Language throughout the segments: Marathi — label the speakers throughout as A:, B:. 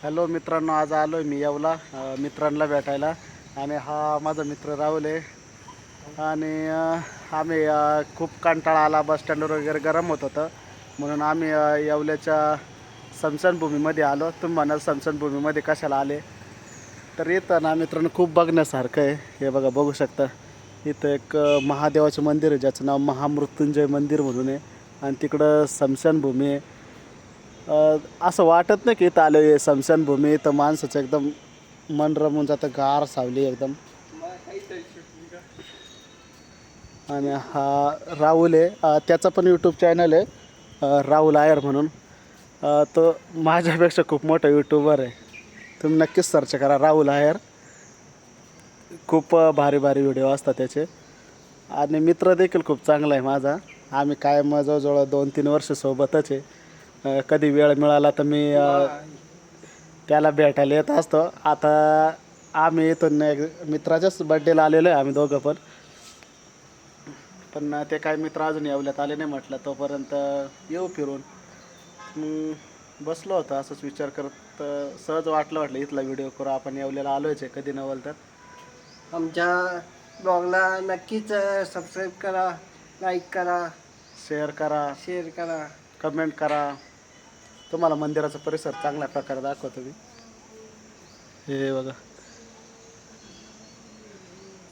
A: हॅलो मित्रांनो, आज आलो आहे मी येवला मित्रांना भेटायला. आणि हा माझा मित्र राहुल आहे. आणि आम्ही खूप कंटाळा आला, बस स्टँडवर वगैरे गरम होत होतं, म्हणून आम्ही येवल्याच्या स्मशानभूमीमध्ये आलो. तुम्ही म्हणाल स्मशानभूमीमध्ये कशाला आले, तर इथं ना मित्रांनो खूप बघण्यासारखं आहे. हे बघा, बघू शकता इथं एक महादेवाचं मंदिर आहे ज्याचं नाव महामृत्युंजय मंदिर म्हणून आहे. आणि तिकडं स्मशानभूमी आहे. असं वाटत नाही की इथं आलं आहे स्मशानभूमी, तर माणसाचं एकदम मन रमून जातं, गार सावली एकदम. आणि हा राहुल आहे, त्याचा पण यूट्यूब चॅनल आहे, राहुल आयर म्हणून. तो माझ्यापेक्षा खूप मोठा यूट्यूबर आहे. तुम्ही नक्कीच सर्च करा राहुल आयर. खूप भारी भारी व्हिडिओ असतात त्याचे. आणि मित्र देखील खूप चांगला आहे माझा. आम्ही कायम जवळजवळ 2-3 वर्ष सोबतच आहे. कधी वेळ मिळाला तर मी त्याला भेटायला येत असतो. आता आम्ही इथून मित्राच्याच बड्डेला आलेलो आहे आम्ही दोघं पण ते काय मित्र अजून येवल्यात आले नाही. म्हटलं तोपर्यंत येऊ फिरून. मग बसलो होतो असंच विचार करत, सहज वाटलं इथला व्हिडिओ करू. आपण येवल्याला आलोच आहे, कधी नवल तर.
B: आमच्या ब्लॉगला नक्कीच सबस्क्राईब करा, लाईक करा,
A: शेअर करा, कमेंट करा. तुम्हाला मंदिराचा परिसर चांगल्या प्रकारे दाखवतो मी. हे बघा,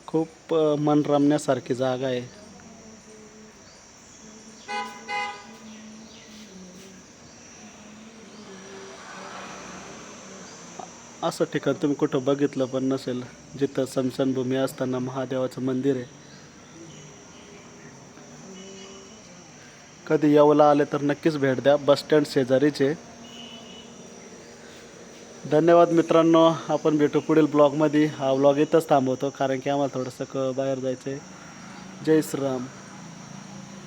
A: खूप मन रमण्यासारखी जागा आहे. असं ठिकाण तुम्ही कुठं बघितलं पण नसेल, जिथं स्मशानभूमी असताना महादेवाचं मंदिर आहे. कधी येवला आले तर नक्कीच भेट द्या, बस स्टँड शेजारीच आहे. धन्यवाद मित्रांनो. आपण भेटू पुढील ब्लॉगमध्ये. हा ब्लॉग इथंच थांबवतो, कारण की आम्हाला थोडंसं बाहेर जायचं आहे. जय श्रीराम.